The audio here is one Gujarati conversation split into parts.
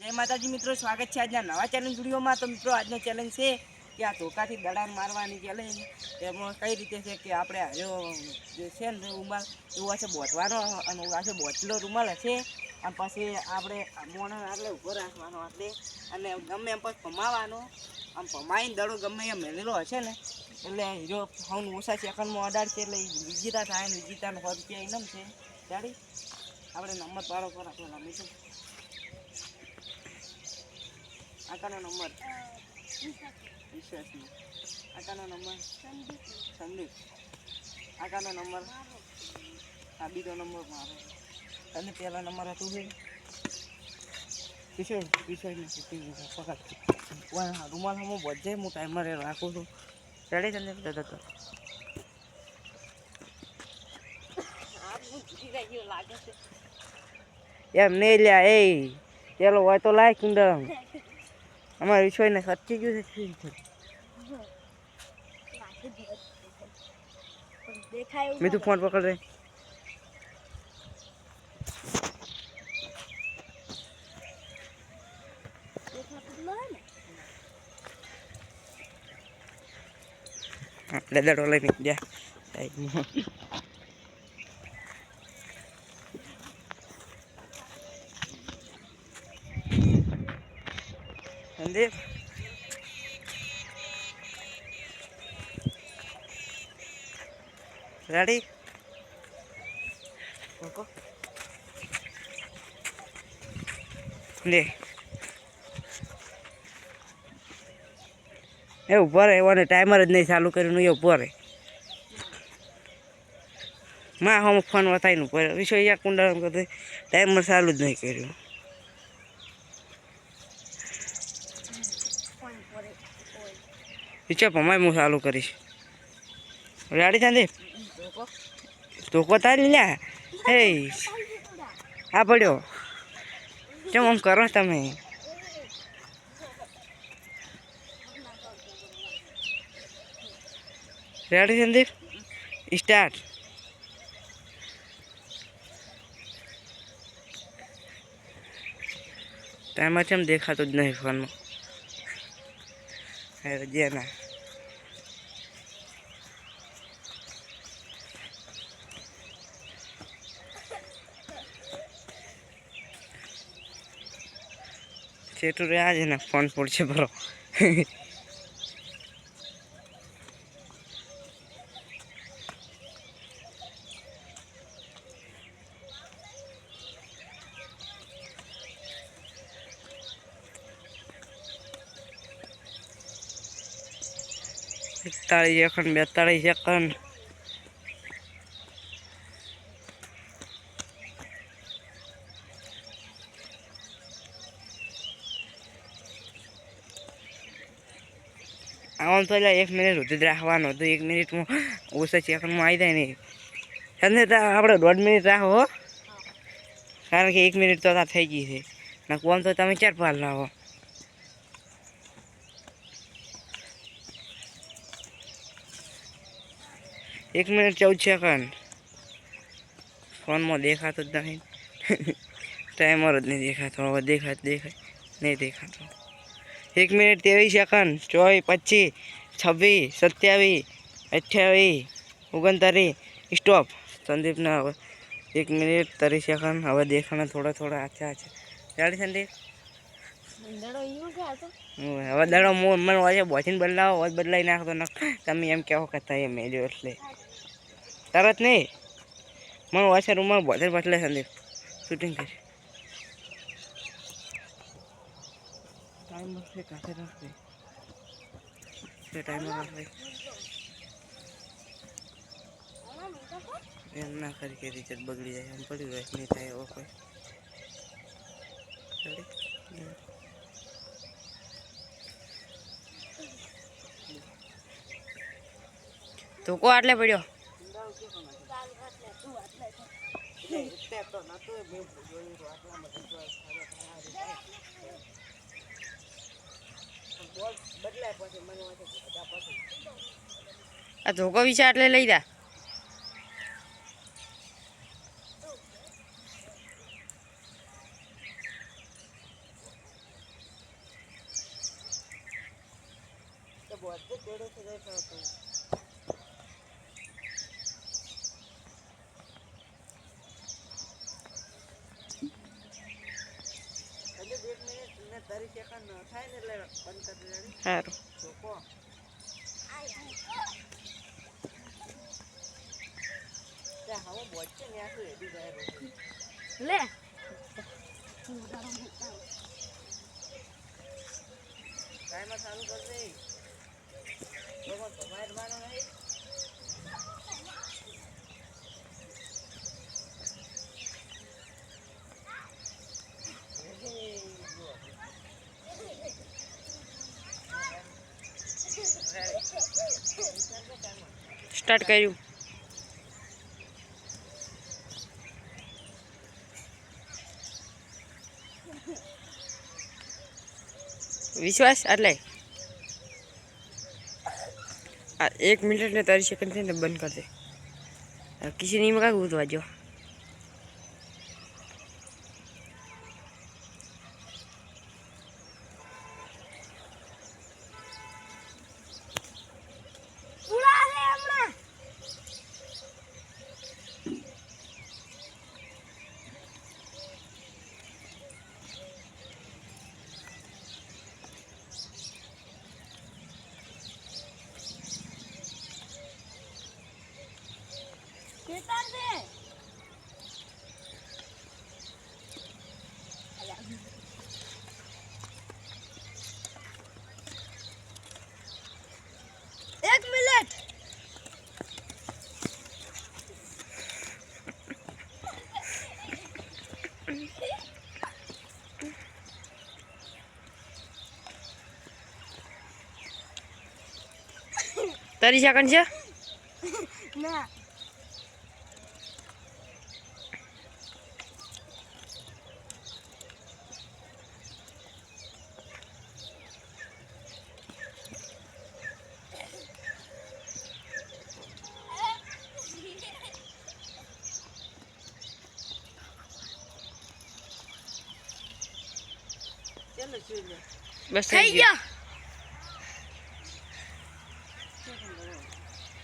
જય માતાજી મિત્રો, સ્વાગત છે આજના નવા ચેલેન્જ વિડીયોમાં। તો મિત્રો આજનો ચેલેન્જ છે કે આ ધોકાથી દડાણ મારવાની ચેલેન્જ। એમાં કઈ રીતે છે કે આપણે હાજો જે છે ને રૂમાલ એવું હશે બોધવાનો, અને હશે બોધેલો રૂમાલ હશે, અને પછી આપણે મોણા આટલે ઊભો રાખવાનો આટલે, અને ગમે એમ પછી ભમાવાનો। આમ ભમાઈને દડો ગમે એમ મેલેલો હશે ને એટલે હીરો ફોન ઓછા સેકન્ડમાં અડાડશે એટલે વિજેતા થાય ને વિજેતાનો 100 રૂપિયા ઇનામ છે। જાડી આપણે નંબર પાડો પર આપણે રમીશું। આકાનો નંબર વિશ્વાસનો, આકાનો નંબર સંદીપ, આકાનો નંબર આ બીજો નંબર મારો, અને પહેલા નંબર હતું છે કિશોર, કિશોરને પકડ રૂમાલ હમો બધે હું ટાઈમર રાખું છું। રેડી સંદીપ દાદા તો લાગે છે એમ નહીં લ્યા, એ પેલો હોય તો લાય કુંડમ અમારે વિશ્વાસને સચ્ચી ગયું છે। મેં તું ફોન પકડ રે, એટલે દડો લઈને જા સંદીપ રેડી લે એ ઉભો રહે, એવો ટાઈમર જ નહીં ચાલુ કર્યું એ ઉભો રહે। માં હમ ફોન વતાવીને ઉપર વિશ્વ એક કુંડા કરતો ટાઈમર ચાલુ જ નહીં કર્યું। વિચાર ભમાય હું ચાલુ કરીશ। રેડી સંદીપ ધોકો તારી લ્યા, એ આ પડ્યો કેમ આમ કરો તમે? Ready Sandeep start. ટાઈમર કેમ દેખાતું જ નહીં ફોનમાં? જેના છેટું રે આજે ને ફોન પડશે બરો એકતાળીસ સેકન્ડ, 42 સેકન્ડ, આમ તો એટલે 1 મિનિટ સુધી જ રાખવાનો હતું। 1 મિનિટમાં ઓછા સેકન્ડમાં આવી જાય ને સંદીપ આપણે 1.5 મિનિટ રાખો હો, કારણ કે 1 મિનિટ તો થઈ ગઈ છે ને કોમ તો તમે 4 પાર લાવો। એક મિનિટ 14 સેકન્ડ, ફોનમાં દેખાતું જ નહીં ટાઈમર જ નહીં દેખાતો। હવે દેખાય નહીં દેખાતો। 1 મિનિટ 23 સેકન્ડ, 24, 25, 26, 27, 28, 29 સ્ટોપ। સંદીપના હવે 1 મિનિટ 30 સેકન્ડ, હવે દેખાણા થોડા થોડા આછા છે। રેડી સંદીપ હવે દડો મને હોય બોચીને બદલાવો, હોય બદલાઈ નાખતો ને તમે એમ કહો કે થાય એમ મેલ્યો એટલે તરત નહીં મને હોય રૂમમાં બોધે બદલે સંદીપ શૂટિંગ કરી ટાઈમર છે કાશે રાખે છે ટાઈમર રાખે એમ ના કરી કે રિચાર્જ બગડી જાય, એમ પડી જાય નહીં થાય એવો કોઈ। તો કો આટલે પડ્યો આ ધોકો વિશે આટલે લઈ જા। બધું પેડો છે દેખાતો હજુ 1 મિનિટ ને 30 સેકન્ડ થાય ને એટલે બંધ કરી દેવાની સારું તો કો તે હવે બોચે ને આ તો હેડી જાય લે ટાઈમર ચાલુ કરી દે લોકો તમારે માનો નહીં સ્ટાર્ટ કર્યું વિશ્વાસ એટલે 1 મિનિટ ને 30 સેકન્ડ થઈને બંધ કરી દે કિસી નહીં મગા ઉતવા જો કેતાર દે એક મિનિટ તારી સેકન્ડ છે ના ચાલો જોઈ લે બસ થઈ ગયો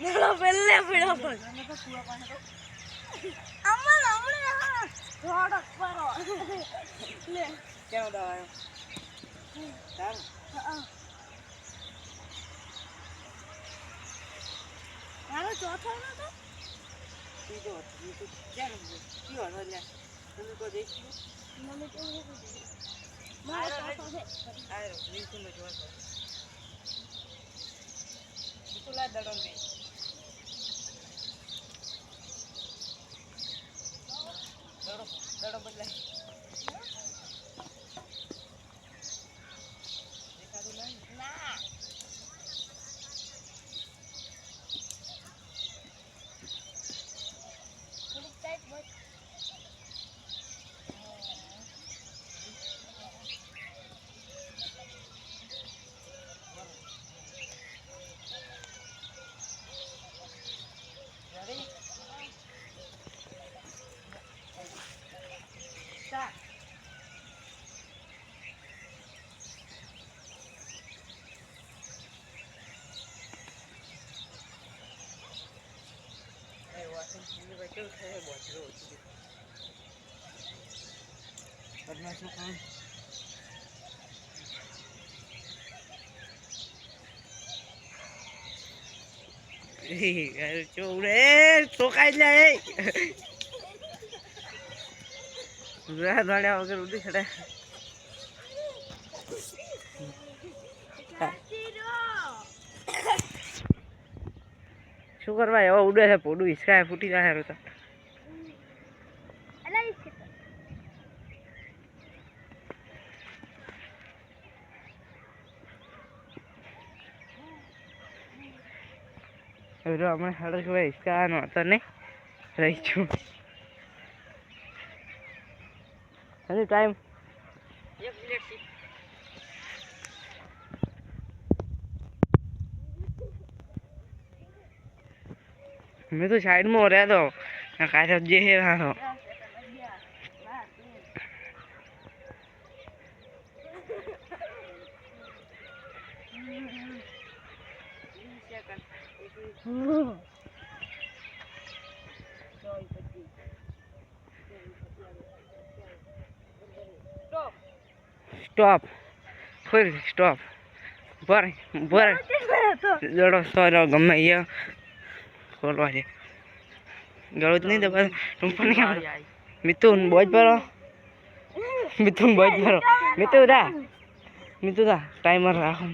નળો પેલે પડ્યો પણ અમે તો પૂરા પાણી તો અમલ હમણે થોડોક પરો લે કેવો દવાયો તાર મારો ચોથો નતો ત્રીજો ચાલો કયો હતો લ્યા તમે કોઈ દેખ્યું મને કેવું મારો ચોથો છે આયો નીચે જોવા બીજું લા દડો મે દડો બદલાય દેખાતું નહીં ના થોડીક tight bus Ready? Start. Hey, watching TV by two, hey, watch it. Badass makan. ચોરે ચોકાઈ જાય દોડ્યા વગર ઉડી ચડે શું કરવા એવા ઉડે છે પોડું હિસકાય ફૂટી જાય તો હવે હમણાં સાડા કે હિસકાવાનો હતો નહીં રહી છું હજુ ટાઈમ 1 મિનિટ થી મેં તો સાઈડમાં રહ્યા તો કાઢ જે હે હારો સ્ટોપ ફૂલ સ્ટોપ ભર ભર દડો સોરો ગમે એ ખોલવા છે ગળો જ નહીં દબા ટૂંપણ નહીં આવે મિથુન બોજ ભરો મિથુન બોજ ભરો મિથુ દા ટાઈમર રાખો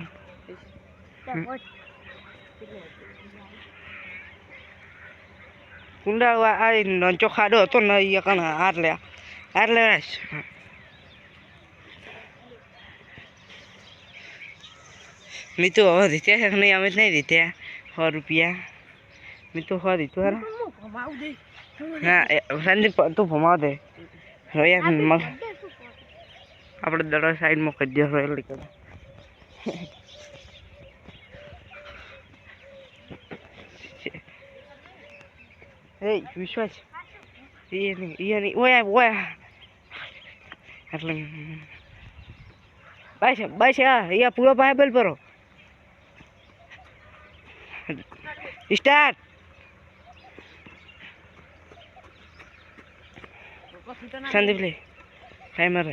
કુંડાળ આ નંચો ખાડો હતો ને એ કણ આટલે મિતુ હવે દીધ્યા છે કે નહીં અમે જ નહીં દીધ્યા 100 રૂપિયા મિતુ 100 દીધું હારા હા સંદીપ તું ભમાવ દે રોયા મગ આપણે દડો સાઈડમાં કરી દો રોયલ કરી એ વિશ્વાસ એ નહીં ઓયા એટલે બસ હા અહીંયા પૂરો પાયબલ પરો સ્ટાર્ટ સંદીપ લે ટાઈમર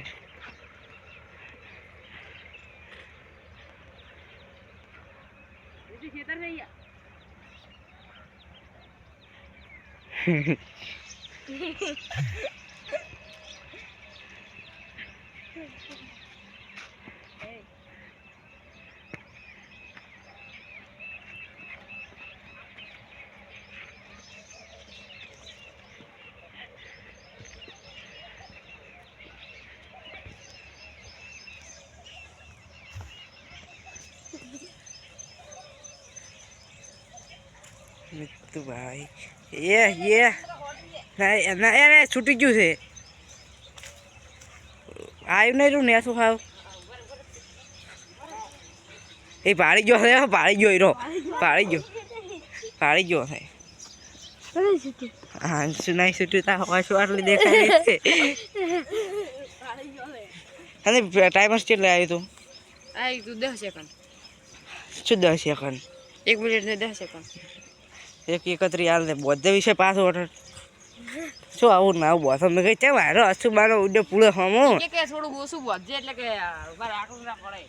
મિતુ ભાઈ ના છૂટી ગયું છે આવ્યું નહીં રહ્યું ને શું ખાવ એ પાડી ગયો છે પાડી ગયો હીરો પાડી ગયો છે હા શું નહીં છૂટ્યું તા હવા શું આટલી દેખાય છે અને ટાઈમર કેટલે આવ્યું તું આ તું 10 સેકન્ડ શું 10 સેકન્ડ 1 મિનિટ ને 10 સેકન્ડ 1:31 હાલ ને બધે વિશે પાછો ઓર્ડર શું આવું ના આવું બસ મેં કઈ ચા મારો અસુ મારો ઉડે પૂરો હમો કે થોડું ઓછું વધજે એટલે કે ઉપર આટલું ના પડે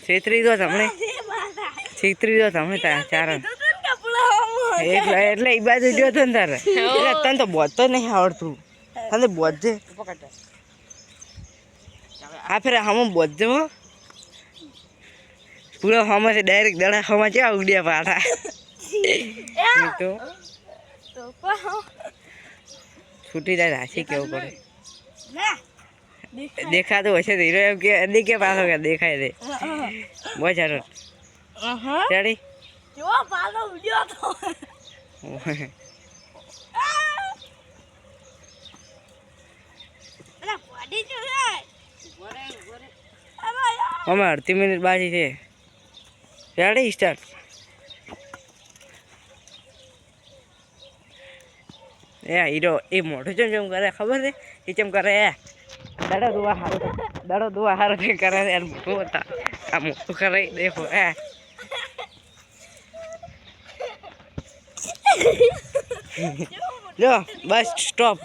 છેતરી દો તમને ચાર એટલે એ બાજુ ગયો હતો ને તારે એટલે તને તો બોધતો નહીં આવડતું તને બોધજે આ ફેર હમ બોધજે હો પૂરો હમા છે ડાયરેક્ટ દડા હમા છે ઉડ્યા પાછા તો છૂટી જાય રાશી કેવું પડે દેખાતું હશે તો હીરો એમ કે દેખે પાછો કે દેખાય દે બહુ સારું રેડી અમે અડધી મિનિટ બાકી છે રેડી સ્ટાર્ટ એ હીરો એ મોઢું ચમ કરે ખબર છે એ ચમ કરે દડો દુવા હારો કરે યાર મોટું હતા આ મોટું કરે દેખો જો બસ સ્ટોપ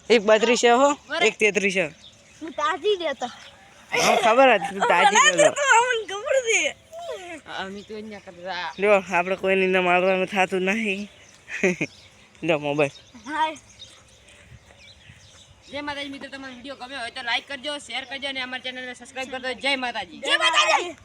1:32 હો 1:33 હું તાજી દેતો ખબર હતી તું તાજી દેતો ખબર છે અમે તો અહીંયા કરતા જો આપણે કોઈની ના મારવાનું થતું નહીં લો મોબાઈલ હાય જય માતાજી મિત્રો, તમારો વિડીયો ગમ્યો હોય તો લાઈક કરજો, શેર કરજો અને અમારા ચેનલને સબસ્ક્રાઇબ કરજો. જય માતાજી. જય માતાજી.